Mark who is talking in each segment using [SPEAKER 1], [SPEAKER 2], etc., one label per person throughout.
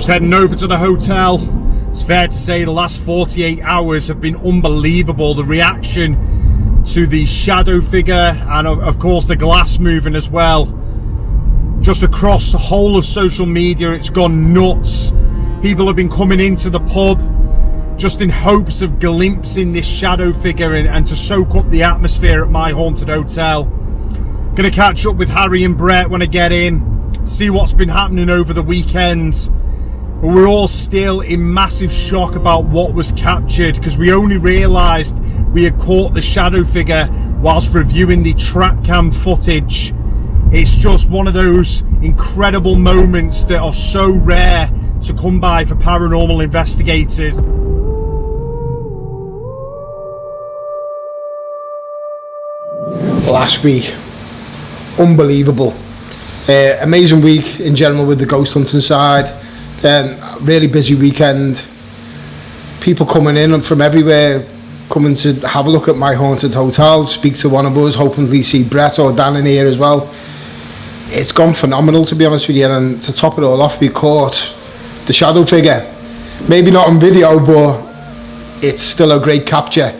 [SPEAKER 1] Just heading over to the hotel. It's fair to say the last 48 hours have been unbelievable. The reaction to the shadow figure and of course the glass moving as well. Just across the whole of social media, it's gone nuts. People have been coming into the pub just in hopes of glimpsing this shadow figure and to soak up the atmosphere at my haunted hotel. Gonna catch up with Harry and Brett when I get in, see what's been happening over the weekend. But we're all still in massive shock about what was captured, because we only realised we had caught the shadow figure whilst reviewing the trap cam footage. It's just one of those incredible moments that are so rare to come by for paranormal investigators.
[SPEAKER 2] Last week, unbelievable. Amazing week in general with the ghost hunting side. Then really busy weekend. People coming in from everywhere, coming to have a look at my haunted hotel, speak to one of us, hopefully see Brett or Dan in here as well. It's gone phenomenal, to be honest with you, and to top it all off, we caught the shadow figure. Maybe not on video, but it's still a great capture.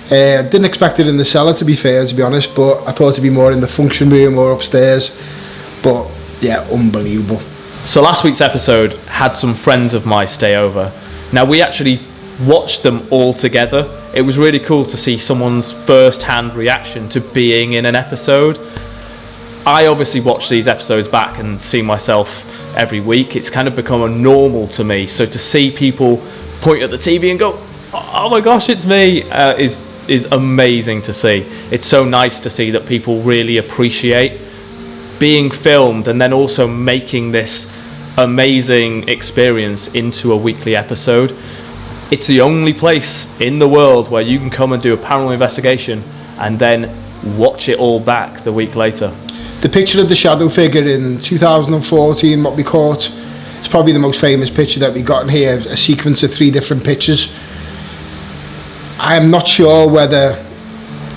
[SPEAKER 2] Didn't expect it in the cellar, to be fair, to be honest, but I thought it'd be more in the function room or upstairs. But yeah, unbelievable.
[SPEAKER 3] So last week's episode had some friends of mine stay over. Now we actually watched them all together. It was really cool to see someone's first-hand reaction to being in an episode. I obviously watch these episodes back and see myself every week. It's kind of become a normal to me. So to see people point at the TV and go, "Oh my gosh, it's me," is amazing to see. It's so nice to see that people really appreciate being filmed and then also making this amazing experience into a weekly episode. It's the only place in the world where you can come and do a paranormal investigation and then watch it all back the week later.
[SPEAKER 2] The picture of the shadow figure in 2014, what we caught, it's probably the most famous picture that we got in here, a sequence of 3 different pictures. I am not sure whether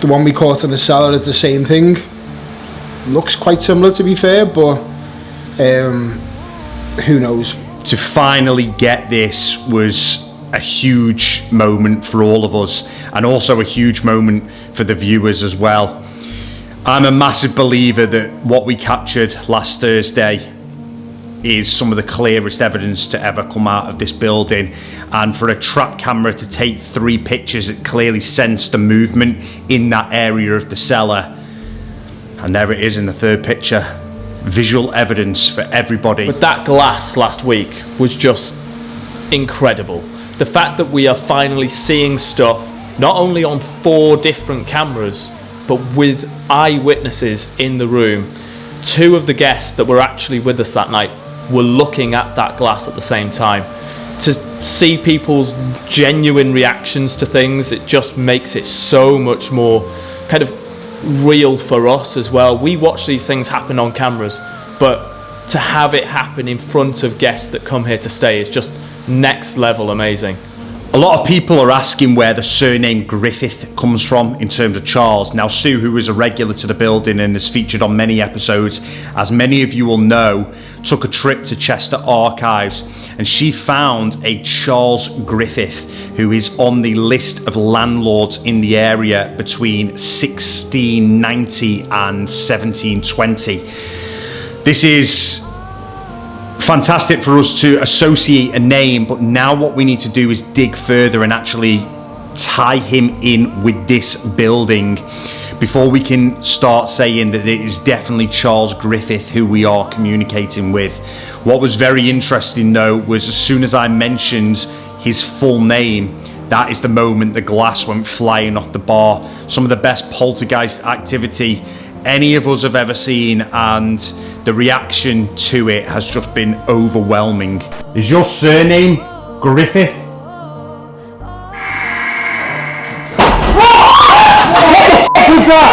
[SPEAKER 2] the one we caught in the cellar is the same thing. Looks quite similar, to be fair, but who knows.
[SPEAKER 1] To finally get this was a huge moment for all of us, and also a huge moment for the viewers as well. I'm a massive believer that what we captured last Thursday is some of the clearest evidence to ever come out of this building, and for a trap camera to take 3 pictures, it clearly sensed the movement in that area of the cellar. And there it is in the 3rd picture. Visual evidence for everybody.
[SPEAKER 3] But that glass last week was just incredible. The fact that we are finally seeing stuff not only on 4 different cameras, but with eyewitnesses in the room. 2 of the guests that were actually with us that night were looking at that glass at the same time. To see people's genuine reactions to things, it just makes it so much more kind of real for us as well. We watch these things happen on cameras, but to have it happen in front of guests that come here to stay is just next level amazing.
[SPEAKER 1] A lot of people are asking where the surname Griffith comes from in terms of Charles. Now, Sue, who is a regular to the building and has featured on many episodes, as many of you will know, took a trip to Chester Archives and she found a Charles Griffith who is on the list of landlords in the area between 1690 and 1720. This is fantastic for us to associate a name, but now what we need to do is dig further and actually tie him in with this building before we can start saying that it is definitely Charles Griffith who we are communicating with. What was very interesting though was as soon as I mentioned his full name, that is the moment the glass went flying off the bar. Some of the best poltergeist activity any of us have ever seen, and the reaction to it has just been overwhelming. Is your surname Griffith? What the f*** was that?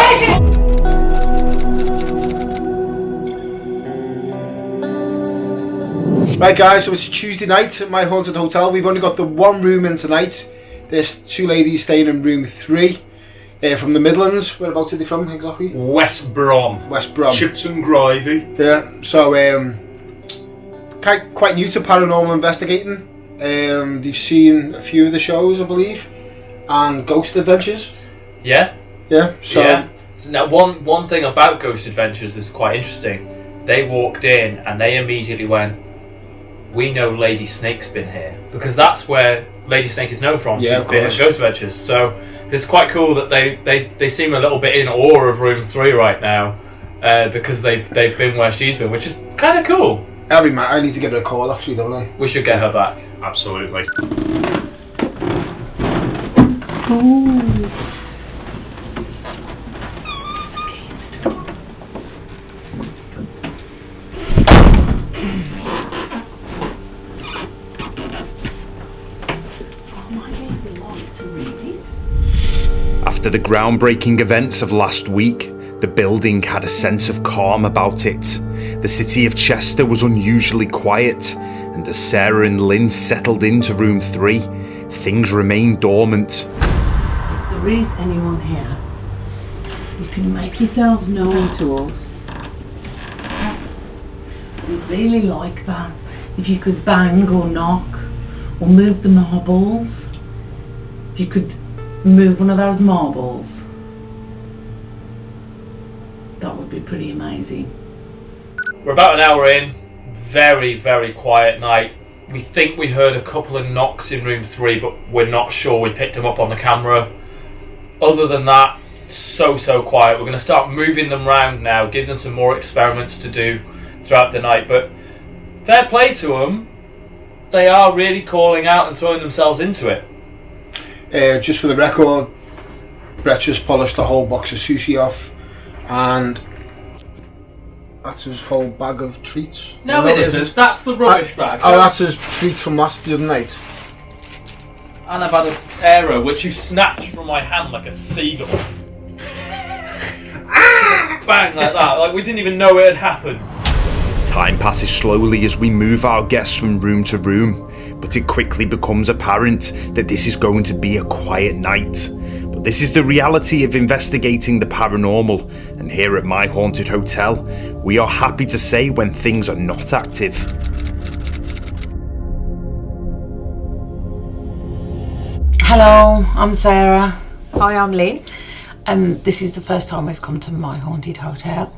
[SPEAKER 2] Right guys, so it's Tuesday night at my haunted hotel. We've only got the 1 room in tonight. There's 2 ladies staying in room 3. From the Midlands. Whereabouts are they from exactly?
[SPEAKER 1] West Brom.
[SPEAKER 2] West Brom.
[SPEAKER 1] Chips and gravy.
[SPEAKER 2] Yeah, so quite new to paranormal investigating. They've seen a few of the shows, I believe, and Ghost Adventures.
[SPEAKER 3] Yeah.
[SPEAKER 2] Yeah. So
[SPEAKER 3] yeah. So now, one thing about Ghost Adventures is quite interesting. They walked in and they immediately went, "We know Lady Snake's been here," because that's where Lady Snake is known from.
[SPEAKER 2] Yeah,
[SPEAKER 3] She's been at Ghost Adventures, so it's quite cool that they seem a little bit in awe of Room 3 right now, because they've been where she's been, which is kind of cool.
[SPEAKER 2] I need to give her a call, actually, don't I?
[SPEAKER 3] We should get her back.
[SPEAKER 1] Absolutely. After the groundbreaking events of last week, the building had a sense of calm about it. The city of Chester was unusually quiet, and as Sarah and Lynn settled into room 3, things remained dormant.
[SPEAKER 4] If there is anyone here, you can make yourselves known to us. We'd really like that. If you could bang or knock, or move the marbles. If you could move one of those marbles, that would be pretty amazing.
[SPEAKER 3] We're about an hour in. Very, very quiet night. We think we heard a couple of knocks in room 3, but we're not sure. We picked them up on the camera. Other than that, so quiet. We're going to start moving them round now, give them some more experiments to do throughout the night. But fair play to them. They are really calling out and throwing themselves into it.
[SPEAKER 2] Just for the record, Brett just polished a whole box of sushi off, and that's his whole bag of treats.
[SPEAKER 3] No, it isn't. That's the rubbish bag.
[SPEAKER 2] Oh, that's his treats from the other night.
[SPEAKER 3] And I've had an arrow which you snatched from my hand like a seagull. Bang, like that. Like we didn't even know it had happened.
[SPEAKER 1] Time passes slowly as we move our guests from room to room, but it quickly becomes apparent that this is going to be a quiet night. But this is the reality of investigating the paranormal, and here at My Haunted Hotel, we are happy to say when things are not active.
[SPEAKER 4] Hello, I'm Sarah.
[SPEAKER 5] Hi, I'm Lynn.
[SPEAKER 4] This is the first time we've come to My Haunted Hotel,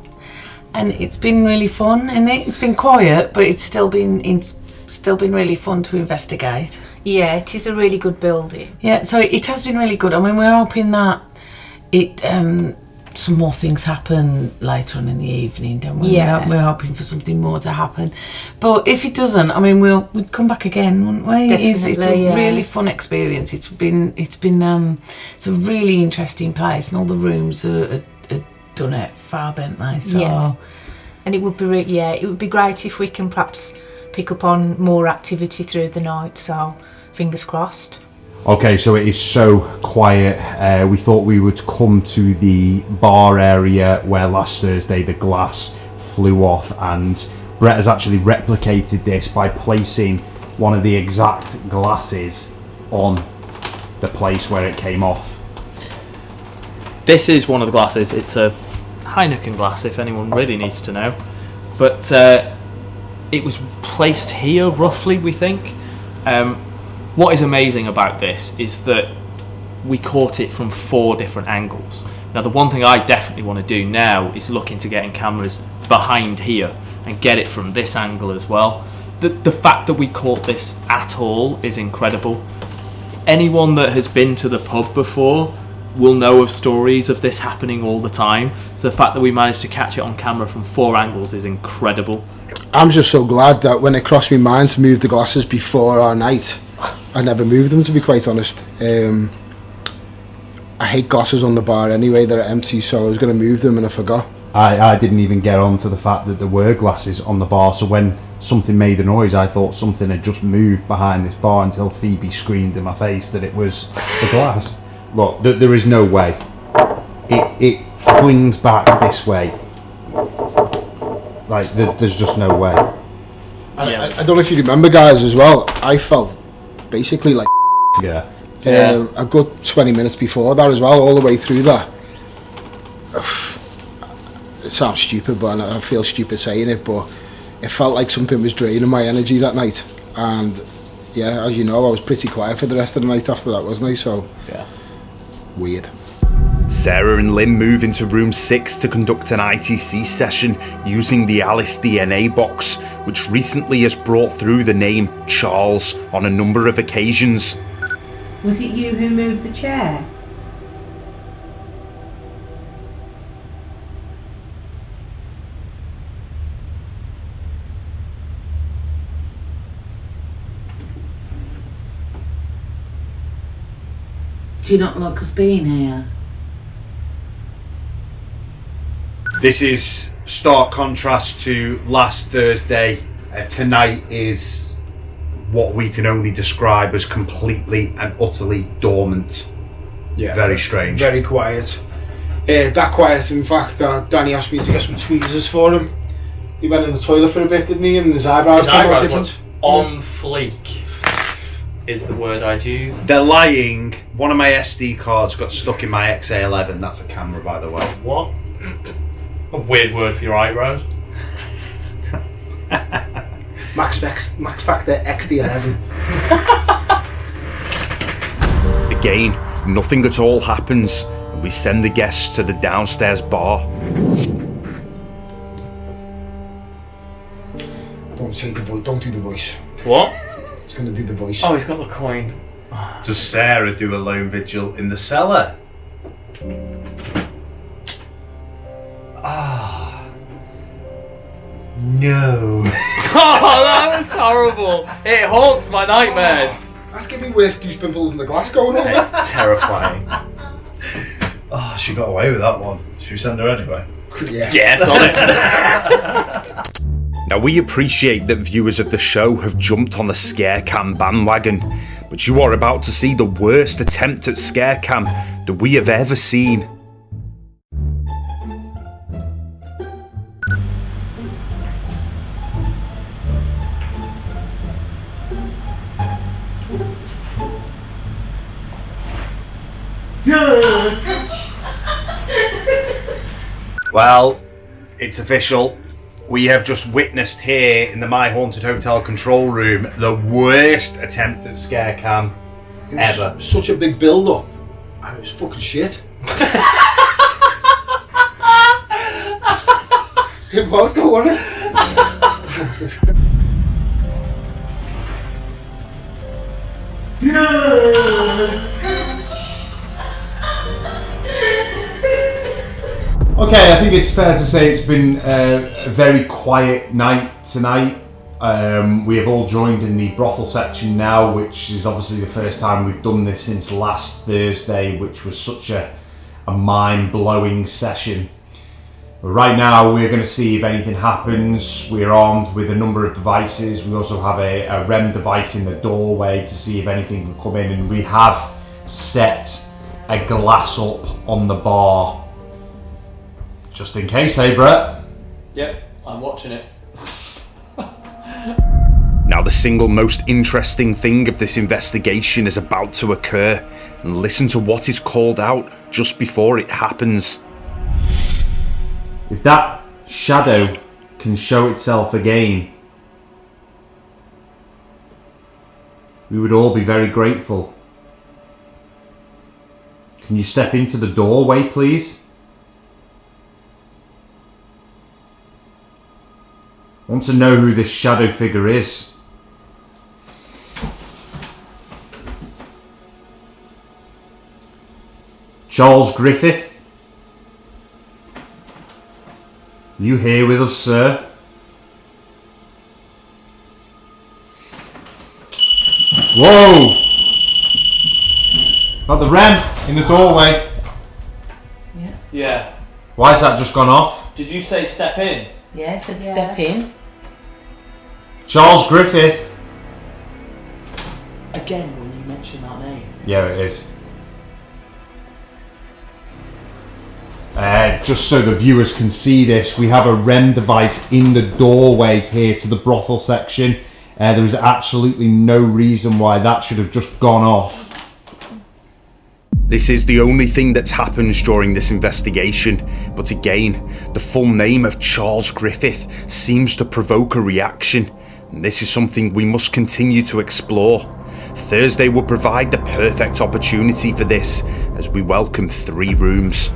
[SPEAKER 4] and it's been really fun. And it's been quiet, but it's still been really fun to investigate.
[SPEAKER 5] Yeah, it is a really good building.
[SPEAKER 4] Yeah, so it has been really good. I mean, we're hoping that it some more things happen later on in the evening, don't we?
[SPEAKER 5] Yeah.
[SPEAKER 4] We're hoping for something more to happen. But if it doesn't, I mean, we'd come back again, wouldn't we? It's a really fun experience. It's a really interesting place, and all the rooms are done it far, bent they? So.
[SPEAKER 5] Yeah. And it would be great if we can perhaps pick up on more activity through the night. So fingers crossed.
[SPEAKER 1] Okay, so it is so quiet. We thought we would come to the bar area where last Thursday the glass flew off, and Brett has actually replicated this by placing one of the exact glasses on the place where it came off.
[SPEAKER 3] This is one of the glasses. It's a Heineken glass, if anyone really needs to know. But it was placed here, roughly, we think. What is amazing about this is that we caught it from 4 different angles. Now, the one thing I definitely want to do now is look into getting cameras behind here and get it from this angle as well. The fact that we caught this at all is incredible. Anyone that has been to the pub before will know of stories of this happening all the time. So the fact that we managed to catch it on camera from 4 angles is incredible.
[SPEAKER 2] I'm just so glad that when it crossed my mind to move the glasses before our night, I never moved them, to be quite honest. I hate glasses on the bar anyway, they're empty, so I was going to move them and I forgot.
[SPEAKER 1] I didn't even get on to the fact that there were glasses on the bar, so when something made a noise I thought something had just moved behind this bar until Phoebe screamed in my face that it was the glass. Look, there is no way. It flings back this way. Like, there's just no way.
[SPEAKER 2] I don't know if you remember, guys, as well, I felt basically like
[SPEAKER 1] Yeah.
[SPEAKER 2] a good 20 minutes before that as well, all the way through that. It sounds stupid, but I feel stupid saying it, but it felt like something was draining my energy that night. And yeah, as you know, I was pretty quiet for the rest of the night after that, wasn't I? So
[SPEAKER 3] Yeah.
[SPEAKER 2] weird.
[SPEAKER 1] Sarah and Lynn move into room 6 to conduct an ITC session using the Alice DNA box, which recently has brought through the name Charles on a number of occasions.
[SPEAKER 6] Was it you who moved the chair? Do you not like us being here?
[SPEAKER 1] This is stark contrast to last Thursday. Tonight is what we can only describe as completely and utterly dormant.
[SPEAKER 2] Yeah,
[SPEAKER 1] Very strange.
[SPEAKER 2] Very quiet. That quiet, in fact, that Danny asked me to get some tweezers for him. He went in the toilet for a bit, didn't he? And his eyebrows came out different.
[SPEAKER 3] On fleek is the word I'd use.
[SPEAKER 1] They're lying. One of my SD cards got stuck in my XA11. That's a camera, by the way.
[SPEAKER 3] What? A weird word for your eyebrows.
[SPEAKER 2] Max Factor XD11.
[SPEAKER 1] Again, nothing at all happens, and we send the guests to the downstairs bar.
[SPEAKER 2] Don't say the voice. Don't do the voice.
[SPEAKER 3] What?
[SPEAKER 2] It's gonna do the voice.
[SPEAKER 3] Oh, he's got the coin.
[SPEAKER 1] Does Sarah do a lone vigil in the cellar? No.
[SPEAKER 3] Oh, that was horrible. It haunts my nightmares.
[SPEAKER 2] That's giving me worse goose pimples in the glass going on.
[SPEAKER 3] It's terrifying.
[SPEAKER 1] Oh, she got away with that one. Should we send her anyway?
[SPEAKER 2] Yeah.
[SPEAKER 3] Yes, on it.
[SPEAKER 1] Now, we appreciate that viewers of the show have jumped on the scare cam bandwagon, but you are about to see the worst attempt at scare cam that we have ever seen. Well, it's official. We have just witnessed here in the My Haunted Hotel control room the worst attempt at scare cam ever.
[SPEAKER 2] Such a big build up, and it was fucking shit. It was though, wasn't it?
[SPEAKER 1] Okay, I think it's fair to say it's been a very quiet night tonight. We have all joined in the brothel section now, which is obviously the first time we've done this since last Thursday, which was such a mind-blowing session. But right now we're going to see if anything happens. We're armed with a number of devices. We also have a REM device in the doorway to see if anything can come in, and we have set a glass up on the bar. Just in case, eh, Brett?
[SPEAKER 3] Yep, I'm watching it.
[SPEAKER 1] Now, the single most interesting thing of this investigation is about to occur, and listen to what is called out just before it happens. If that shadow can show itself again, we would all be very grateful. Can you step into the doorway, please? I want to know who this shadow figure is. Charles Griffith? Are you here with us, sir? Whoa! Got the REM in the doorway.
[SPEAKER 3] Yeah.
[SPEAKER 1] Why has that just gone off?
[SPEAKER 3] Did you say step in?
[SPEAKER 4] Yeah, I said step in.
[SPEAKER 1] Charles Griffith.
[SPEAKER 7] Again, when you mention that name.
[SPEAKER 1] Yeah, it is. Just so the viewers can see this, we have a REM device in the doorway here to the brothel section. There is absolutely no reason why that should have just gone off. This is the only thing that happens during this investigation, but again, the full name of Charles Griffith seems to provoke a reaction, and this is something we must continue to explore. Thursday will provide the perfect opportunity for this, as we welcome 3 rooms.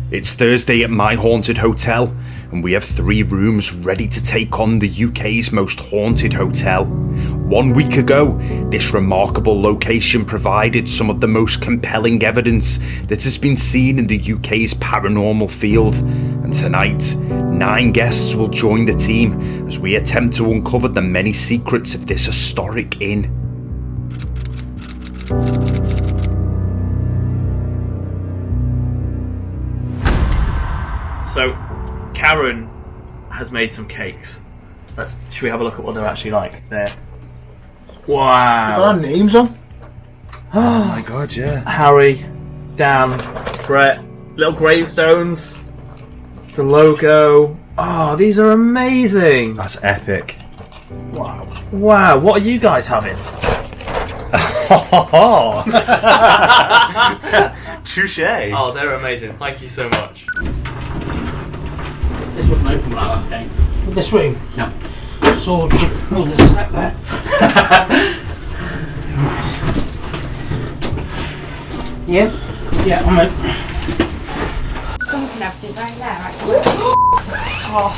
[SPEAKER 1] It's Thursday at my haunted hotel, and we have 3 rooms ready to take on the UK's most haunted hotel. 1 week ago, this remarkable location provided some of the most compelling evidence that has been seen in the UK's paranormal field. And tonight, 9 guests will join the team as we attempt to uncover the many secrets of this historic inn.
[SPEAKER 3] So, Karen has made some cakes. Should we have a look at what they're actually like? There. Wow.
[SPEAKER 2] Got our names on.
[SPEAKER 1] Oh my god, yeah.
[SPEAKER 3] Harry, Dan, Brett, little gravestones, the logo. Oh, these are amazing.
[SPEAKER 1] That's epic.
[SPEAKER 3] Wow. Wow, what are you guys having?
[SPEAKER 1] Touche.
[SPEAKER 3] Oh, they're amazing. Thank you so much.
[SPEAKER 7] This wasn't open when I last came.
[SPEAKER 2] This room.
[SPEAKER 7] No.
[SPEAKER 2] So we'll just set there. Yeah, I'm in.
[SPEAKER 8] Something everything right there, actually. Oh,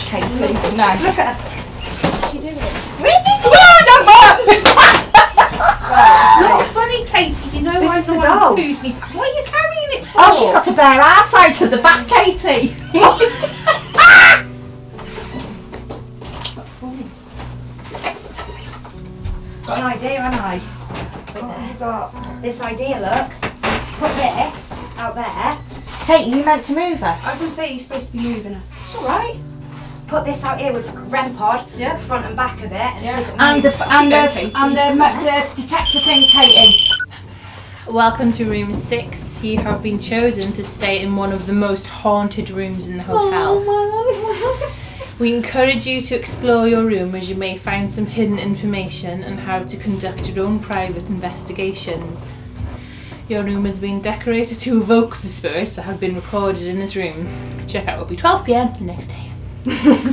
[SPEAKER 8] Katie, no. Look at her. What's she doing? It's not funny, Katie. You know
[SPEAKER 9] This
[SPEAKER 8] I'm
[SPEAKER 9] is
[SPEAKER 8] the
[SPEAKER 9] the
[SPEAKER 8] one
[SPEAKER 9] doll.
[SPEAKER 8] who poos me. What are you carrying it for?
[SPEAKER 9] Oh, she's got to bear our side to the back, Katie. Got an idea, haven't I? I've got this idea, look. Put this out there. Kate, you meant to move her.
[SPEAKER 8] I was going to say you're supposed to be moving her.
[SPEAKER 9] It's alright. Put this out here with REM pod,
[SPEAKER 8] Yeah.
[SPEAKER 9] front and back of it, and
[SPEAKER 8] Yeah.
[SPEAKER 9] see if it the detector thing, Katie.
[SPEAKER 10] Welcome to room 6. You have been chosen to stay in one of the most haunted rooms in the hotel. We encourage you to explore your room as you may find some hidden information on how to conduct your own private investigations. Your room has been decorated to evoke the spirits that have been recorded in this room. Checkout will be 12 PM the next day.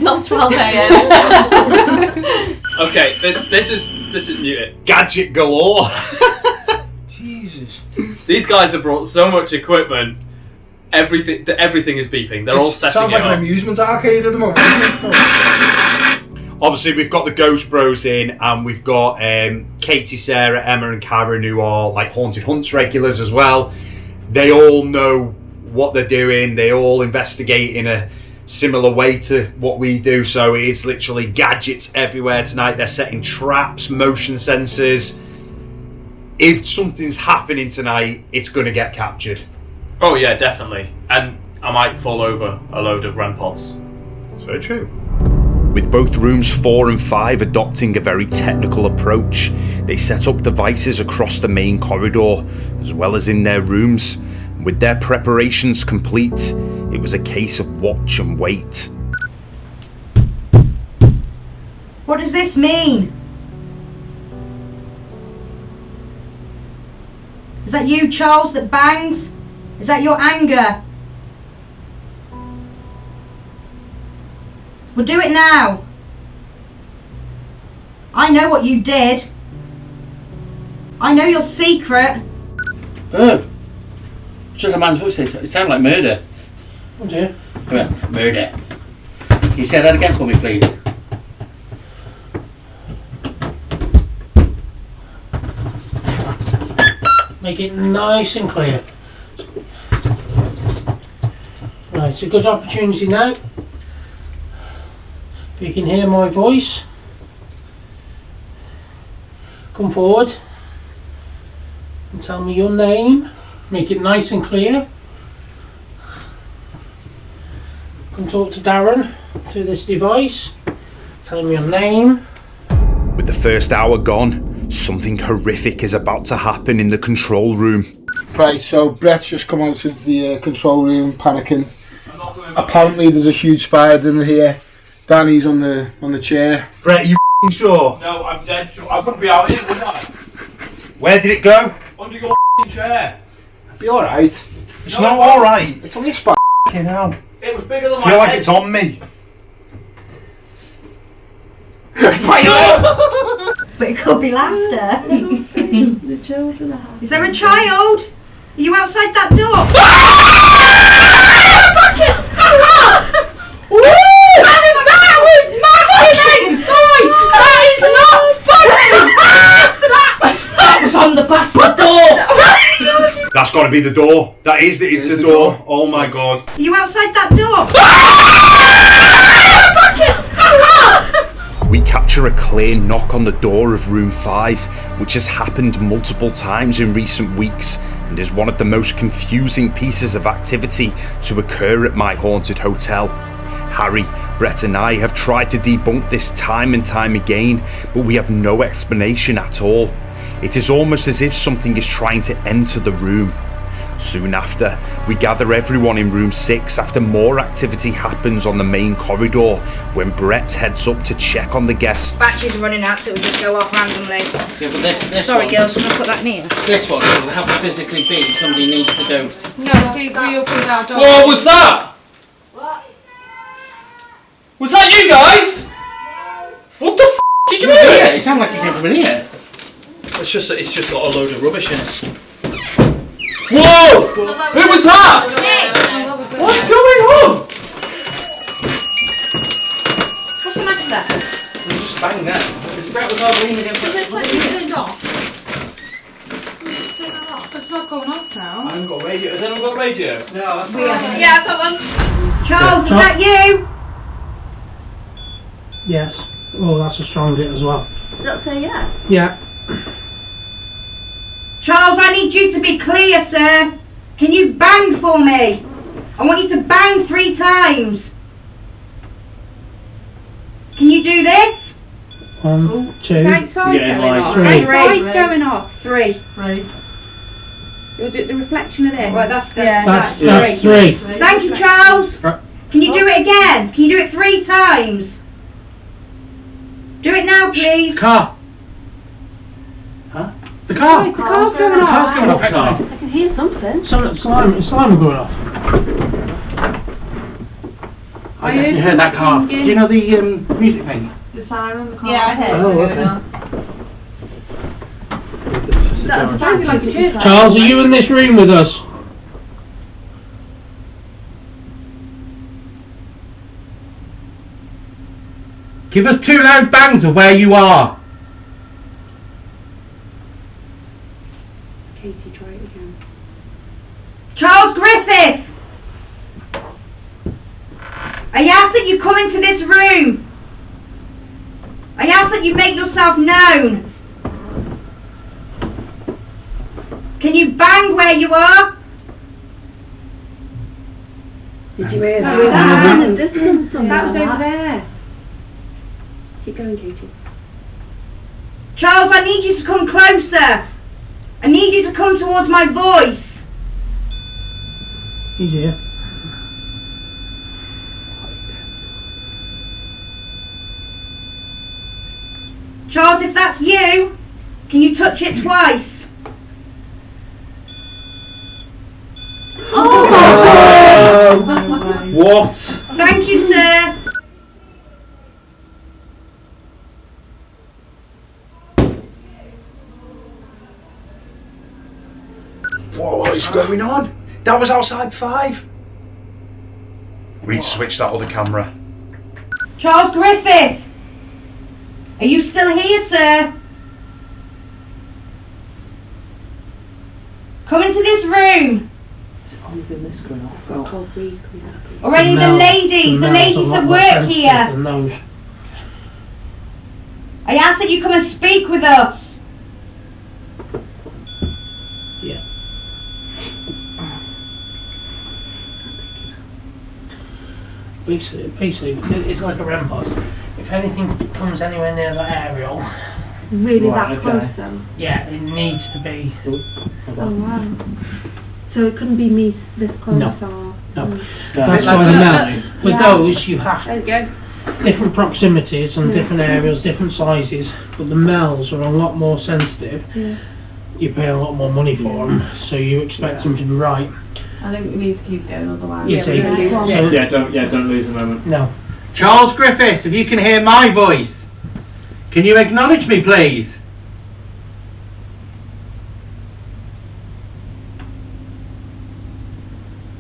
[SPEAKER 5] Not 12 a.m.
[SPEAKER 3] Okay, this is muted.
[SPEAKER 1] Gadget galore.
[SPEAKER 2] Jesus.
[SPEAKER 3] These guys have brought so much equipment. Everything is beeping. They're all setting
[SPEAKER 2] sounds
[SPEAKER 3] it
[SPEAKER 2] like
[SPEAKER 3] up.
[SPEAKER 2] an amusement arcade at the moment, isn't it?
[SPEAKER 1] Obviously, we've got the Ghost Bros in, and we've got Katie, Sarah, Emma, and Karen, who are like Haunted Hunts regulars as well. They all know what they're doing. They all investigate in a similar way to what we do. So it's literally gadgets everywhere tonight. They're setting traps, motion sensors. If something's happening tonight, it's going to get captured.
[SPEAKER 3] Oh yeah, definitely. And I might fall over a load of REM pods.
[SPEAKER 1] That's very true. With both rooms 4 and 5 adopting a very technical approach, they set up devices across the main corridor, as well as in their rooms. With their preparations complete, it was a case of watch and wait.
[SPEAKER 9] What does this mean? Is that you, Charles, that bangs? Is that your anger? Well, do it now. I know what you did. I know your secret.
[SPEAKER 7] Oh. Sugar man's voice. It sounds like murder. Oh dear. Come here. Murder. Can you say that again for me, please?
[SPEAKER 11] Make it nice and clear. Right, it's a good opportunity now. If you can hear my voice, come forward and tell me your name. Make it nice and clear. Come talk to Darren through this device. Tell him your name.
[SPEAKER 1] With the first hour gone, something horrific is about to happen in the control room.
[SPEAKER 2] Right, so Brett's just come out of the control room, panicking. Apparently there's a huge spider in here. Danny's on the chair.
[SPEAKER 1] Brett, you sure?
[SPEAKER 7] No, I'm dead sure. I wouldn't be out here, would I?
[SPEAKER 1] Where did it go?
[SPEAKER 7] Under your chair.
[SPEAKER 2] Be alright.
[SPEAKER 1] It's not alright.
[SPEAKER 2] It's only a spark.
[SPEAKER 1] Now.
[SPEAKER 7] It was bigger than
[SPEAKER 1] I
[SPEAKER 7] my
[SPEAKER 1] feel like
[SPEAKER 7] head.
[SPEAKER 1] it's on me.
[SPEAKER 9] But it could be laughter.
[SPEAKER 6] The children are happy.
[SPEAKER 9] Is there a child? Are you outside that door?
[SPEAKER 7] That was on the back door.
[SPEAKER 1] That's got to be the door. That is the door. Oh my god.
[SPEAKER 9] Are you outside that door?
[SPEAKER 1] We capture a clear knock on the door of room 5, which has happened multiple times in recent weeks and is one of the most confusing pieces of activity to occur at my haunted hotel. Harry, Brett and I have tried to debunk this time and time again, but we have no explanation at all. It is almost as if something is trying to enter the room. Soon after, we gather everyone in room 6 after more activity happens on the main corridor when Brett heads up to check on the guests.
[SPEAKER 9] Batteries are running out, so it will just go off randomly.
[SPEAKER 7] Yeah, but this
[SPEAKER 9] Sorry,
[SPEAKER 7] one,
[SPEAKER 9] girls, I'm going to put that near.
[SPEAKER 7] This one will have to physically be somebody needs to do.
[SPEAKER 8] No, we opened our door.
[SPEAKER 7] What was that?
[SPEAKER 9] What?
[SPEAKER 7] Was that you guys? What the f*** did you hear? It sounded like you came from in here.
[SPEAKER 3] It's just got a load of rubbish in it.
[SPEAKER 7] Whoa! Who was that? What's going on?
[SPEAKER 9] What's the matter there?
[SPEAKER 7] We just banged that. Because Brett was all leaning against
[SPEAKER 8] Is it like you turned off? It's not going off now.
[SPEAKER 7] I haven't got radio. Has anyone got radio? No, that's fine.
[SPEAKER 9] Yeah, I've got one. Charles, is that you?
[SPEAKER 11] Yes. Oh, that's a strong hit as well.
[SPEAKER 9] Does that say yes?
[SPEAKER 11] Yeah.
[SPEAKER 9] Charles, I need you to be clear, sir. Can you bang for me? I want you to bang 3 times. Can you do this?
[SPEAKER 11] 1, 2.
[SPEAKER 9] Right side's
[SPEAKER 7] Yeah,
[SPEAKER 9] going
[SPEAKER 7] like
[SPEAKER 9] off.
[SPEAKER 11] three.
[SPEAKER 9] Right side's going off. 3.
[SPEAKER 8] Right.
[SPEAKER 9] You'll do the reflection of this. Right, that's good.
[SPEAKER 11] That's
[SPEAKER 9] 3.
[SPEAKER 11] 3.
[SPEAKER 9] Thank you, Charles.
[SPEAKER 11] Right.
[SPEAKER 9] Can you do it again? Can you do it 3 times? Do it now, please.
[SPEAKER 11] Car.
[SPEAKER 7] Huh?
[SPEAKER 11] The car.
[SPEAKER 9] The car's going
[SPEAKER 11] The
[SPEAKER 9] off.
[SPEAKER 11] car's going off.
[SPEAKER 9] I can hear something.
[SPEAKER 11] Slime going off.
[SPEAKER 7] You heard that car. Do you know the music thing?
[SPEAKER 8] The siren, the car.
[SPEAKER 9] Yeah, I heard.
[SPEAKER 11] Oh, okay.
[SPEAKER 9] That sounded like a church.
[SPEAKER 11] Charles, are you in this room with us?
[SPEAKER 7] Give us 2 loud bangs of where you are.
[SPEAKER 9] Katie, try it again. Charles Griffith! I ask that you come into this room. I ask that you make yourself known. Can you bang where you are?
[SPEAKER 6] Did you hear
[SPEAKER 9] That
[SPEAKER 6] that?
[SPEAKER 9] was over there.
[SPEAKER 6] Keep going, Katie.
[SPEAKER 9] Charles, I need you to come closer. I need you to come towards my voice.
[SPEAKER 11] He's here.
[SPEAKER 9] Charles, if that's you, can you touch it twice?
[SPEAKER 7] What?
[SPEAKER 9] Thank you, sir.
[SPEAKER 1] What is going on? That was outside 5. We need to switch that other camera.
[SPEAKER 9] Charles Griffith! Are you still here, sir? Come into this room. Or any of the ladies that work here. I ask that you come and speak with us.
[SPEAKER 11] Yeah. Basically, it's like a rampart. If anything comes anywhere near that aerial,
[SPEAKER 6] Really
[SPEAKER 7] Right,
[SPEAKER 6] that close
[SPEAKER 7] okay.
[SPEAKER 6] though?
[SPEAKER 11] yeah, it needs to be.
[SPEAKER 6] Oh wow. So it couldn't be me this close
[SPEAKER 11] No.
[SPEAKER 6] or...
[SPEAKER 11] No.
[SPEAKER 6] Mm.
[SPEAKER 11] That's
[SPEAKER 7] like
[SPEAKER 11] what I
[SPEAKER 7] that.
[SPEAKER 11] meant. With
[SPEAKER 6] Yeah.
[SPEAKER 11] those, you have
[SPEAKER 9] There you go.
[SPEAKER 11] different proximities and different areas, different sizes, but the Mel's are a lot more sensitive. You pay a lot more money for them, so you expect them to be right.
[SPEAKER 6] I think we need to keep going, otherwise.
[SPEAKER 11] Yeah,
[SPEAKER 3] Don't lose a moment.
[SPEAKER 11] No.
[SPEAKER 7] Charles Griffiths, if you can hear my voice, can you acknowledge me, please?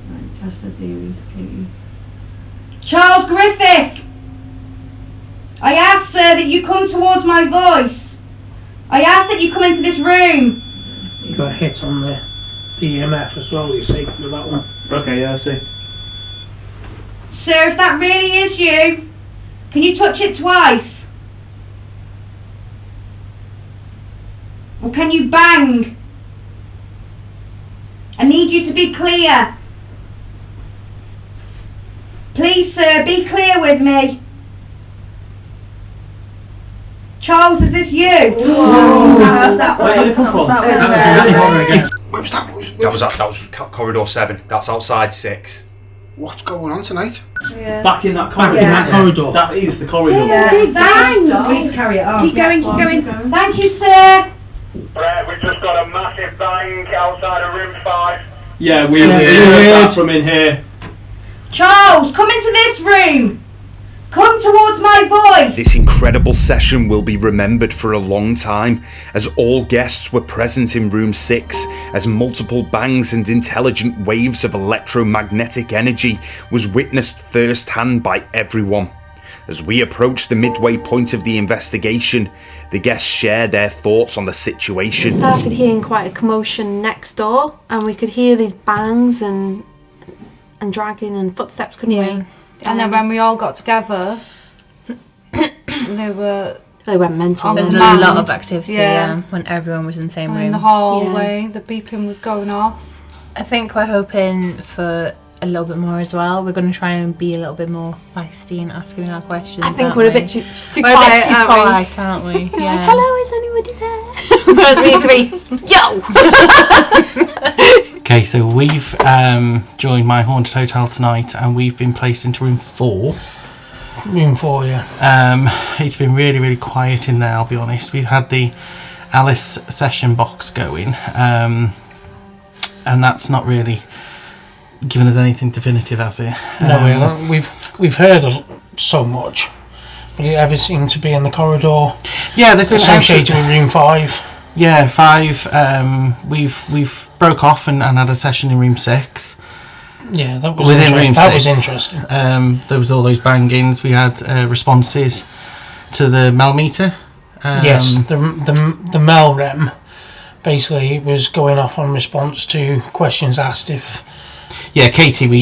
[SPEAKER 6] Right, test the theories, Katie.
[SPEAKER 9] Charles Griffith! I ask, sir, that you come towards my voice. I ask that you come into this room.
[SPEAKER 11] You got hit on the EMF as well, you see, with that one.
[SPEAKER 3] Okay, yeah, I see.
[SPEAKER 9] Sir, if that really is you, can you touch it twice? Or can you bang? I need you to be clear. Please, sir, be clear with me. Charles, is this you?
[SPEAKER 7] That way.
[SPEAKER 2] Where was that?
[SPEAKER 1] That was corridor 7. That's outside 6.
[SPEAKER 2] What's going on tonight?
[SPEAKER 3] Back in that
[SPEAKER 11] Back in that corridor.
[SPEAKER 3] That is the corridor.
[SPEAKER 9] Bang!
[SPEAKER 6] Please carry it on.
[SPEAKER 9] Keep going, keep going. Thank you, sir.
[SPEAKER 12] Brett, we've just got a massive bang outside of room 5.
[SPEAKER 3] Yeah, we heard that from in here.
[SPEAKER 9] Charles, come into this room. Come towards my voice.
[SPEAKER 1] This incredible session will be remembered for a long time, as all guests were present in room 6, as multiple bangs and intelligent waves of electromagnetic energy was witnessed firsthand by everyone. As we approached the midway point of the investigation, the guests shared their thoughts on the situation.
[SPEAKER 13] We started hearing quite a commotion next door, and we could hear these bangs and dragging and footsteps, couldn't we?
[SPEAKER 8] And then when we all got together, they went mental.
[SPEAKER 10] There's a lot of activity, when everyone was in the same room.
[SPEAKER 8] In the hallway, the beeping was going off.
[SPEAKER 10] I think we're hoping for a little bit more as well. We're going to try and be a little bit more feisty and asking our questions.
[SPEAKER 13] I think we're a bit too quiet,
[SPEAKER 10] aren't we?
[SPEAKER 13] Yeah. Hello, is anybody there? Whereas we need to be, yo!
[SPEAKER 14] Okay, so we've joined my haunted hotel tonight, and we've been placed into room 4.
[SPEAKER 11] Room 4, yeah.
[SPEAKER 14] It's been really, really quiet in there, I'll be honest. We've had the Alice session box going, and that's not really given us anything definitive, has it?
[SPEAKER 11] No, we've heard so much, but it ever seemed to be in the corridor.
[SPEAKER 14] Yeah, there's been
[SPEAKER 11] associated with room 5.
[SPEAKER 14] Yeah, 5. We've broke off and had a session in room 6.
[SPEAKER 11] Yeah, that was
[SPEAKER 14] within
[SPEAKER 11] interesting.
[SPEAKER 14] room 6.
[SPEAKER 11] That was interesting.
[SPEAKER 14] There was all those bangings. We had responses to the Mel meter.
[SPEAKER 11] Yes, the Mel rem basically was going off on response to questions asked. If
[SPEAKER 14] Katie, we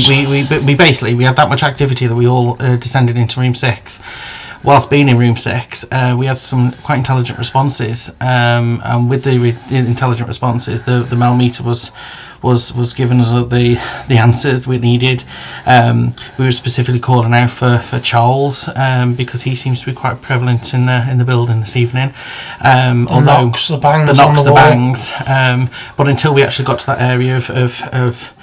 [SPEAKER 14] basically we had that much activity that we all descended into room 6. Whilst being in room 6, we had some quite intelligent responses, and with the intelligent responses, the Mel meter was giving us the answers we needed. We were specifically calling out for Charles, because he seems to be quite prevalent in the building this evening.
[SPEAKER 11] Knocks, the bangs,
[SPEAKER 14] but until we actually got to that area of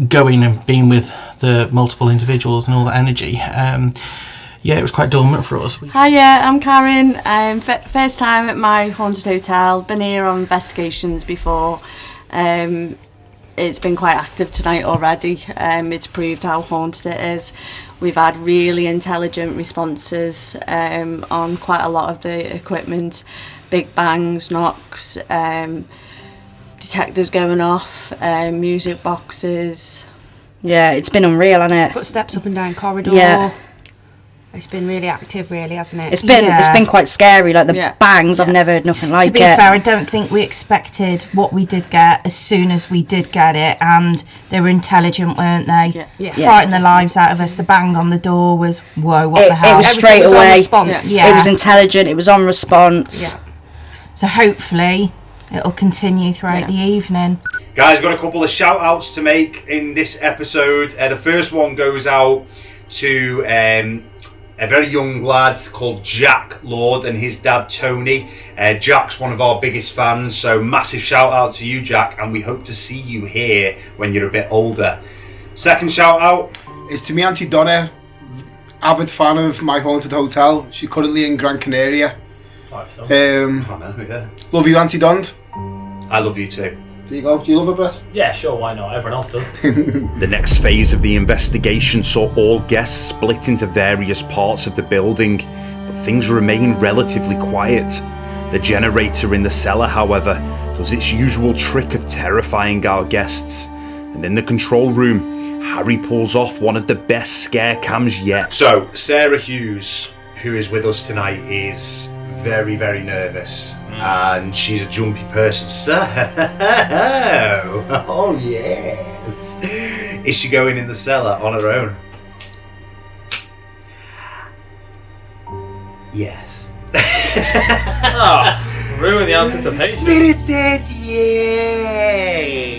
[SPEAKER 14] going and being with the multiple individuals and all that energy. It was quite dormant for us.
[SPEAKER 15] Hiya, I'm Karen. First time at my haunted hotel. Been here on investigations before. It's been quite active tonight already. It's proved how haunted it is. We've had really intelligent responses on quite a lot of the equipment. Big bangs, knocks, detectors going off, music boxes.
[SPEAKER 9] Yeah, it's been unreal, hasn't it?
[SPEAKER 16] Footsteps up and down corridor.
[SPEAKER 9] Yeah.
[SPEAKER 16] It's been really active, really, hasn't it?
[SPEAKER 9] It's been quite scary, like the bangs. I've never heard nothing like it.
[SPEAKER 17] To be fair, I don't think we expected what we did get as soon as we did get it, and they were intelligent, weren't they?
[SPEAKER 9] Yeah.
[SPEAKER 17] Frightened the lives out of us. The bang on the door was, whoa, what the hell?
[SPEAKER 9] It was straight away.
[SPEAKER 17] Yeah.
[SPEAKER 9] It was intelligent, it was on response.
[SPEAKER 17] Yeah. So hopefully it'll continue throughout the evening.
[SPEAKER 1] Guys, got a couple of shout outs to make in this episode. The first one goes out to a very young lad called Jack Lord and his dad Tony. Jack's one of our biggest fans, so massive shout out to you, Jack, and we hope to see you here when you're a bit older. Second shout out
[SPEAKER 2] is to me Auntie Donna. avid fan of My Haunted Hotel. She's currently in Gran Canaria. Love you, Auntie Dond.
[SPEAKER 1] I love you too.
[SPEAKER 2] There you go. Do you love her, Brett?
[SPEAKER 18] Yeah, sure, why not? Everyone else does.
[SPEAKER 1] The next phase of the investigation saw all guests split into various parts of the building, but things remain relatively quiet. The generator in the cellar, however, does its usual trick of terrifying our guests. And in the control room, Harry pulls off one of the best scare cams yet. So, Sarah Hughes, who is with us tonight, is very, very nervous. And she's a jumpy person. So, oh yes. Is she going in the cellar on her own? Yes.
[SPEAKER 18] Oh, ruin the anticipation.
[SPEAKER 1] Spirit says yeah.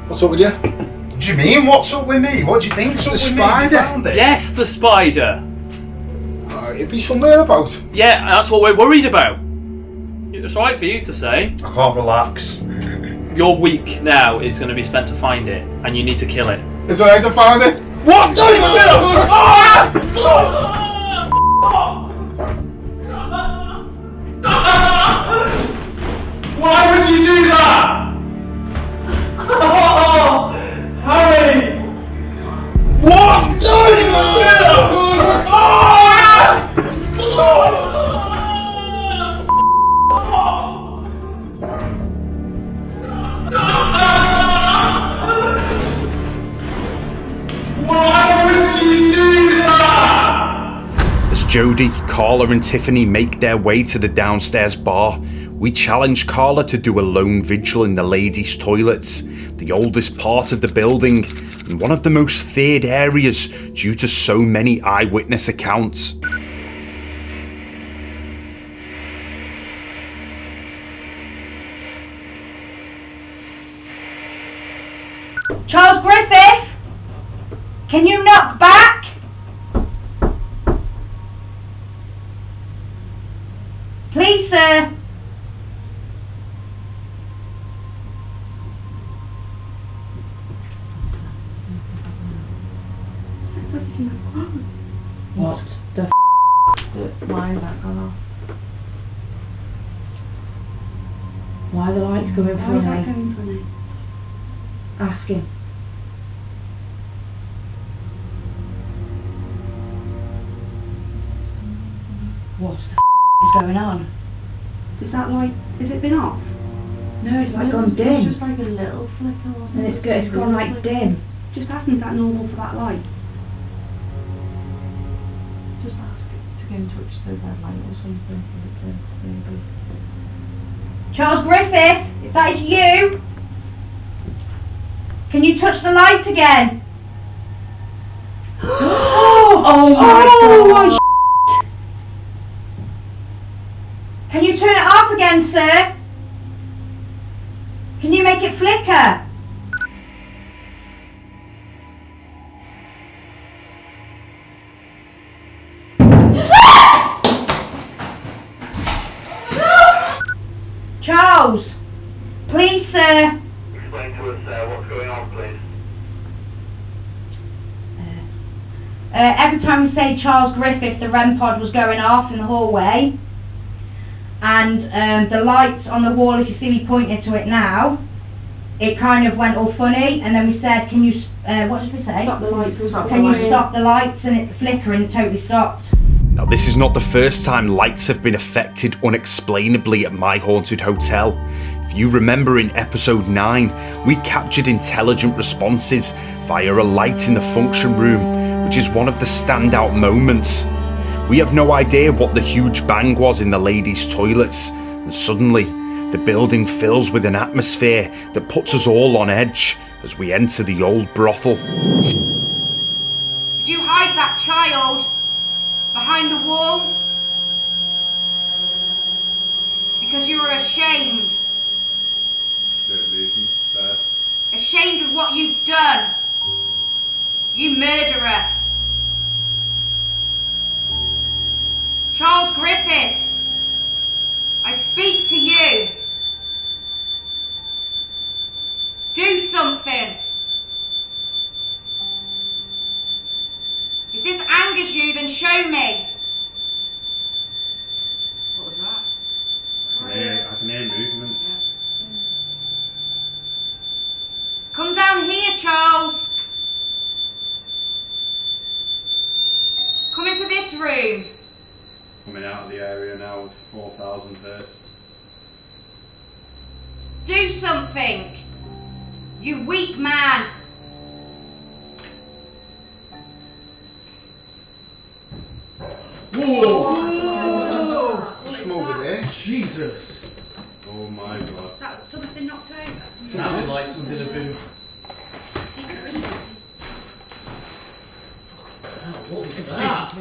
[SPEAKER 2] What's up with you?
[SPEAKER 1] What do you mean, what's up with me? What do you think's up with
[SPEAKER 2] spider.
[SPEAKER 1] me?
[SPEAKER 18] Yes, the spider.
[SPEAKER 2] It'd be somewhere about.
[SPEAKER 18] Yeah, that's what we're worried about. It's right for you to say.
[SPEAKER 1] I can't relax.
[SPEAKER 18] Your week now is going to be spent to find it, and you need to kill it.
[SPEAKER 2] It's alright, I found it.
[SPEAKER 1] What?
[SPEAKER 12] Why would you do that? Oh, Harry!
[SPEAKER 1] What?
[SPEAKER 12] Why would you do that?
[SPEAKER 1] As Jodie, Carla and Tiffany make their way to the downstairs bar, we challenge Carla to do a lone vigil in the ladies' toilets, the oldest part of the building, and one of the most feared areas due to so many eyewitness accounts.
[SPEAKER 9] Charles Griffith, can you knock back? Please, sir.
[SPEAKER 6] What the f***? Why is that gone off? Why are the lights coming from me? Ask him. What the f*** is going on? Is that light, has it been off? No, it's like gone dim. It's just like a little flicker. And it's gone like dim. Just ask him, is that normal for that light? Just ask to go and touch the red light or something.
[SPEAKER 9] Charles Griffith, if that is you, can you touch the light again? Oh my God. Can you turn it off again, sir? Can you make it flicker? Charles, please, sir.
[SPEAKER 12] Explain to us what's going on, please.
[SPEAKER 9] Every time we say Charles Griffith, the REM pod was going off in the hallway. And the lights on the wall, if you see me pointing to it now, it kind of went all funny, and then we said, can you, what did we say?
[SPEAKER 6] Stop the lights.
[SPEAKER 9] Can you stop the lights? And it flickering totally stopped.
[SPEAKER 1] Now, this is not the first time lights have been affected unexplainably at My Haunted Hotel. If you remember, in episode 9, we captured intelligent responses via a light in the function room, which is one of the standout moments. We have no idea what the huge bang was in the ladies' toilets, and suddenly the building fills with an atmosphere that puts us all on edge as we enter the old brothel.
[SPEAKER 9] Did you hide that child behind the wall? Because you were ashamed. done? You murderer. Charles Griffith, I speak to you. Do something. If this angers you, then show me. What was that?
[SPEAKER 1] I can hear movement.
[SPEAKER 9] Yeah. Come down here, Charles. Come into this room.
[SPEAKER 1] Coming out of the area now with 4,000 hertz.
[SPEAKER 9] Do something. You weak man.
[SPEAKER 2] Whoa! Come over there. Jesus.
[SPEAKER 1] Oh my god.
[SPEAKER 9] That something knocked over.
[SPEAKER 18] Sounded like something a boom.
[SPEAKER 11] What was that?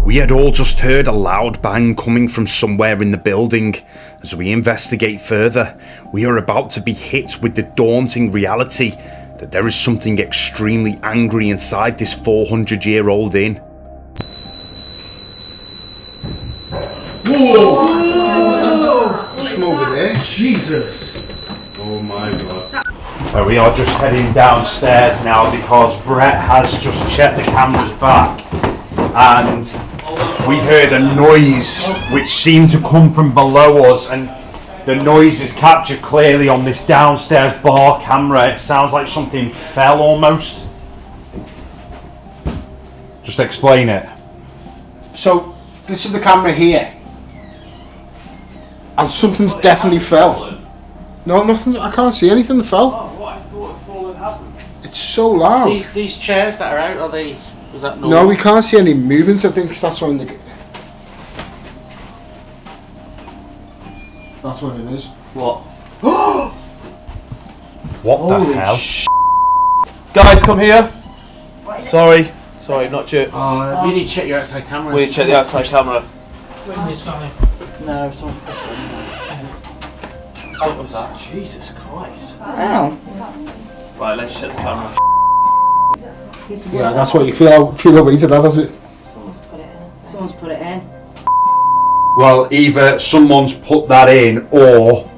[SPEAKER 1] We had all just heard a loud bang coming from somewhere in the building. As we investigate further, we are about to be hit with the daunting reality that there is something extremely angry inside this 400-year-old inn.
[SPEAKER 2] Whoa! Come over there. Jesus.
[SPEAKER 1] Oh my god. We are just heading downstairs now because Brett has just checked the cameras back and we heard a noise which seemed to come from below us, and the noise is captured clearly on this downstairs bar camera. It sounds like something fell almost. Just explain it.
[SPEAKER 2] So, this is the camera here. And something's definitely fell. No, nothing. I can't see anything that fell.
[SPEAKER 18] Oh, what? I thought it fallen hasn't.
[SPEAKER 2] It's so loud.
[SPEAKER 14] These chairs that are out, are they? Was that normal?
[SPEAKER 2] No, we can't see any movements. I think that's what that's what it is.
[SPEAKER 18] What?
[SPEAKER 1] What
[SPEAKER 2] Holy
[SPEAKER 1] the hell?
[SPEAKER 18] Guys, come here. Sorry, not you.
[SPEAKER 14] You need to check your outside camera.
[SPEAKER 18] We need to check the outside camera.
[SPEAKER 11] Where's this guy?
[SPEAKER 14] No, someone's pushed it.
[SPEAKER 18] What was that? Jesus Christ.
[SPEAKER 4] Oh.
[SPEAKER 18] Right, let's check the camera.
[SPEAKER 2] Yeah, that's what you feel the weight of that, does it?
[SPEAKER 9] Someone's put it in.
[SPEAKER 1] Well, either someone's put that in or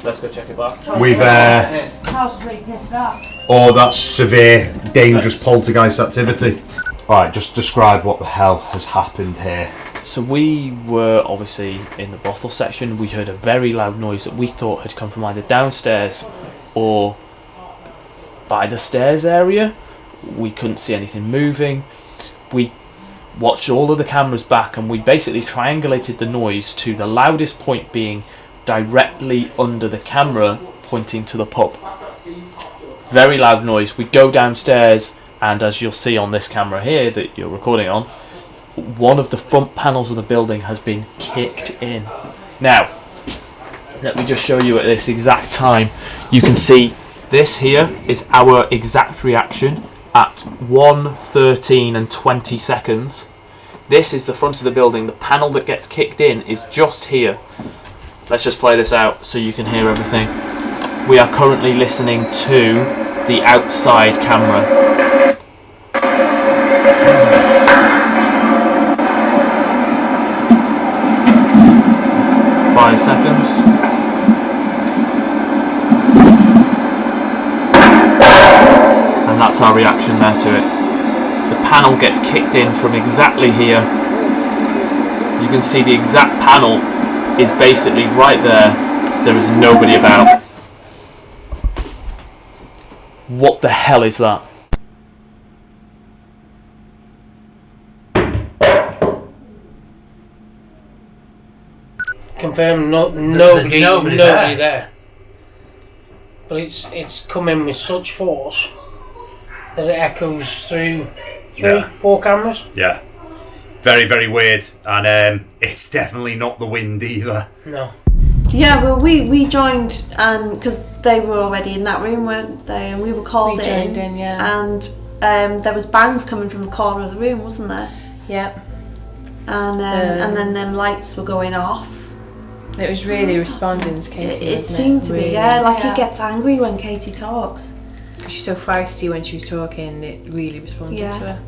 [SPEAKER 18] Let's go check it back.
[SPEAKER 1] we've
[SPEAKER 9] House is really pissed off.
[SPEAKER 1] or that's severe, dangerous poltergeist activity. Alright, just describe what the hell has happened here.
[SPEAKER 3] So we were obviously in the brothel section. We heard a very loud noise that we thought had come from either downstairs or by the stairs area. We couldn't see anything moving. We watched all of the cameras back and we basically triangulated the noise to the loudest point being directly under the camera pointing to the pub. Very loud noise. We go downstairs and as you'll see on this camera here that you're recording on, one of the front panels of the building has been kicked in. Now, let me just show you at this exact time. You can see this here is our exact reaction at 1:13 and 20 seconds. This is the front of the building. The panel that gets kicked in is just here. Let's just play this out so you can hear everything. We are currently listening to the outside camera. 5 seconds. And that's our reaction there to it. The panel gets kicked in from exactly here. You can see the exact panel is basically right there. There is nobody about. What the hell is that?
[SPEAKER 11] Confirm nobody there. But it's come in with such force that it echoes through 4 cameras.
[SPEAKER 1] Yeah. Very, very weird. And it's definitely not the wind either.
[SPEAKER 11] No.
[SPEAKER 13] Yeah, well, we joined, and because they were already in that room, weren't they? And we were called
[SPEAKER 5] We joined in, yeah.
[SPEAKER 13] And there was bangs coming from the corner of the room, wasn't there?
[SPEAKER 5] Yep.
[SPEAKER 13] And then them lights were going off.
[SPEAKER 10] It was really responding to Katie.
[SPEAKER 13] It
[SPEAKER 10] wasn't
[SPEAKER 13] seemed to
[SPEAKER 10] Really.
[SPEAKER 13] be, yeah. Like it gets angry when Katie talks.
[SPEAKER 10] Because she's so feisty when she was talking, it really responded to her.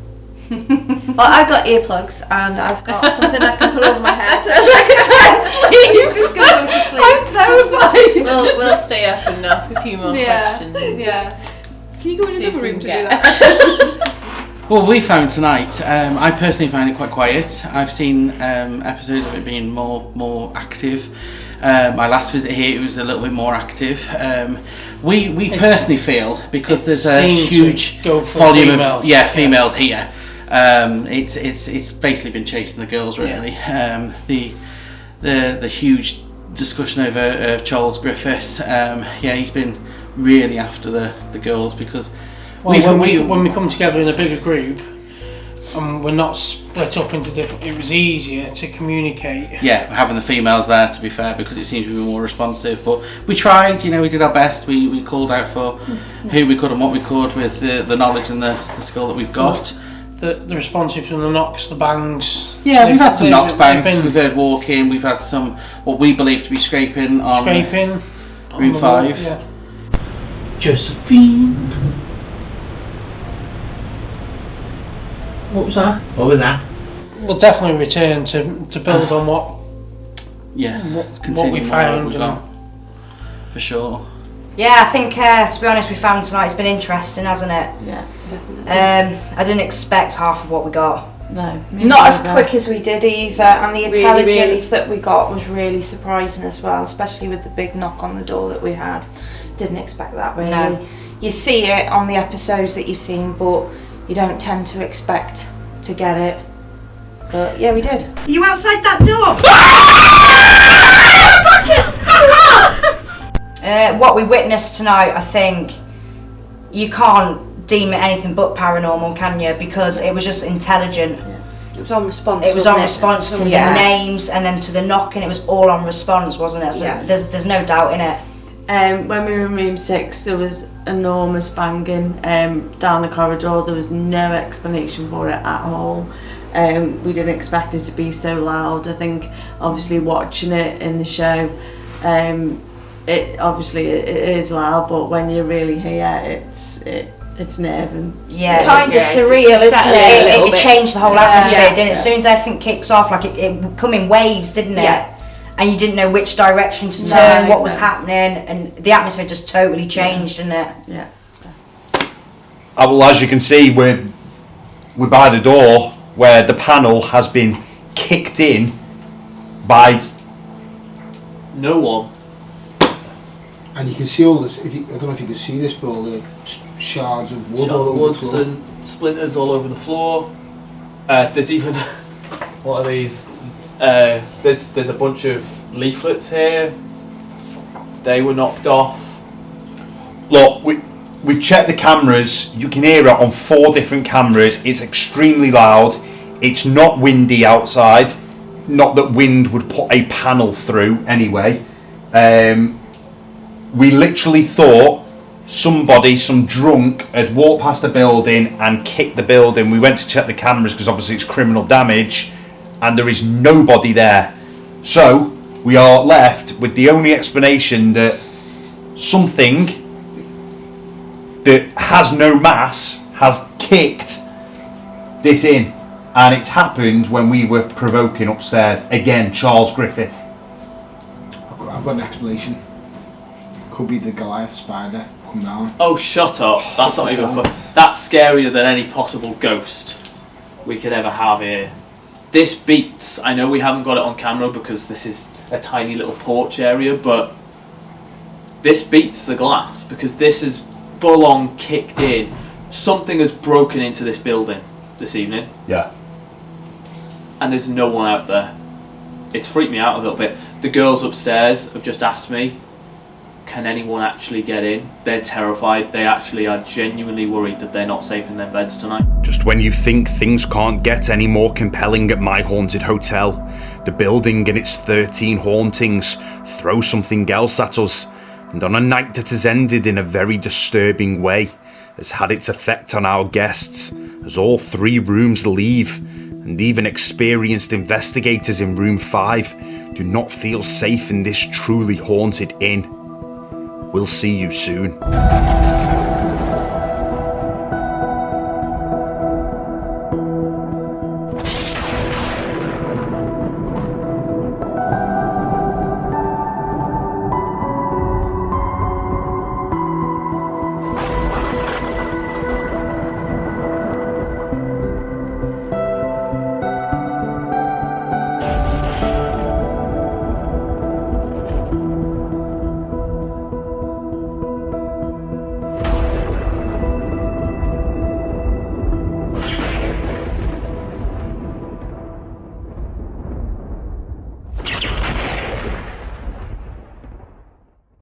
[SPEAKER 13] Well, I've got earplugs and I've got something I can put over my head and I can try and sleep. She's just going to go to sleep. I'm terrified.
[SPEAKER 10] We'll stay up and ask a few more questions.
[SPEAKER 13] Yeah. Can you go in
[SPEAKER 10] See
[SPEAKER 13] another
[SPEAKER 10] if we
[SPEAKER 13] room to
[SPEAKER 10] can
[SPEAKER 13] do
[SPEAKER 10] get-
[SPEAKER 13] that?
[SPEAKER 14] Well, we found tonight, I personally find it quite quiet. I've seen episodes of it being more active. My last visit here, it was a little bit more active. We personally feel, because there's a huge volume of females here, it's basically been chasing the girls really. The huge discussion over Charles Griffith, he's been really after the girls because
[SPEAKER 11] when we come together in a bigger group and we're not split up into different, it was easier to communicate.
[SPEAKER 14] Yeah, having the females there, to be fair, because it seems to be more responsive. But we tried, we did our best. We called out for who we could and what we could with the knowledge and the skill that we've got.
[SPEAKER 11] The responsive from the knocks, the bangs.
[SPEAKER 14] Yeah, we've had some knocks, bangs. We've heard walking. We've had some what we believe to be scraping on room 5.
[SPEAKER 11] Yeah.
[SPEAKER 7] Josephine. What was that? What was that?
[SPEAKER 11] We'll definitely return to build on what we found.
[SPEAKER 14] For sure.
[SPEAKER 9] Yeah, I think to be honest, we found tonight it's been interesting, hasn't it?
[SPEAKER 13] Yeah, definitely.
[SPEAKER 9] I didn't expect half of what we got.
[SPEAKER 13] No,
[SPEAKER 17] Not as quick as we did either, and the
[SPEAKER 13] Really,
[SPEAKER 17] intelligence that we got was really surprising as well, especially with the big knock on the door that we had. Didn't expect that really.
[SPEAKER 9] No.
[SPEAKER 17] You see it on the episodes that you've seen, but you don't tend to expect to get it. But yeah, we did.
[SPEAKER 6] Are you outside that door?
[SPEAKER 9] What we witnessed tonight, I think, you can't deem it anything but paranormal, can you? Because it was just intelligent.
[SPEAKER 13] It was on response.
[SPEAKER 9] It was on response to the
[SPEAKER 13] Yeah.
[SPEAKER 9] names and then to the knocking. It was all on response, wasn't it? So
[SPEAKER 13] Yeah.
[SPEAKER 9] there's no doubt in it.
[SPEAKER 15] When we were in room 6, there was enormous banging down the corridor. There was no explanation for it at all. We didn't expect it to be so loud. I think, obviously, watching it in the show, it is loud, but when you're really here, it's nerve-wracking.
[SPEAKER 9] Yeah,
[SPEAKER 17] Kind of surreal, isn't it?
[SPEAKER 9] It changed the whole atmosphere,
[SPEAKER 17] Yeah.
[SPEAKER 9] didn't it? As soon as everything kicks off, like it would come in waves, didn't it?
[SPEAKER 17] Yeah.
[SPEAKER 9] And you didn't know which direction to turn, what was happening, and the atmosphere just totally changed, didn't it?
[SPEAKER 15] Yeah.
[SPEAKER 1] Well, as you can see, we're by the door where the panel has been kicked in by
[SPEAKER 18] no one.
[SPEAKER 2] And you can see all this. I don't know if you can see this, but all the shards of wood all over the floor.
[SPEAKER 18] And splinters all over the floor. There's even what are these? There's a bunch of leaflets here. They were knocked off.
[SPEAKER 1] Look, we've checked the cameras. You can hear it on 4 different cameras. It's extremely loud. It's not windy outside. Not that wind would put a panel through anyway. We literally thought somebody, some drunk, had walked past the building and kicked the building. We went to check the cameras because obviously it's criminal damage, and there is nobody there. So we are left with the only explanation that something that has no mass has kicked this in, and it's happened when we were provoking upstairs. Again, Charles Griffith.
[SPEAKER 2] I've got an explanation. Could be the Goliath spider come down.
[SPEAKER 18] Oh, shut up. That's not even fun. That's scarier than any possible ghost we could ever have here. This beats, I know we haven't got it on camera because this is a tiny little porch area, but this beats the glass because this is full on kicked in. Something has broken into this building this evening.
[SPEAKER 1] Yeah.
[SPEAKER 18] And there's no one out there. It's freaked me out a little bit. The girls upstairs have just asked me, can anyone actually get in? They're terrified. They actually are genuinely worried that they're not safe in their beds tonight.
[SPEAKER 1] Just when you think things can't get any more compelling at my haunted hotel, the building and its 13 hauntings throw something else at us, and on a night that has ended in a very disturbing way, has had its effect on our guests, as all 3 rooms leave, and even experienced investigators in room 5 do not feel safe in this truly haunted inn. We'll see you soon.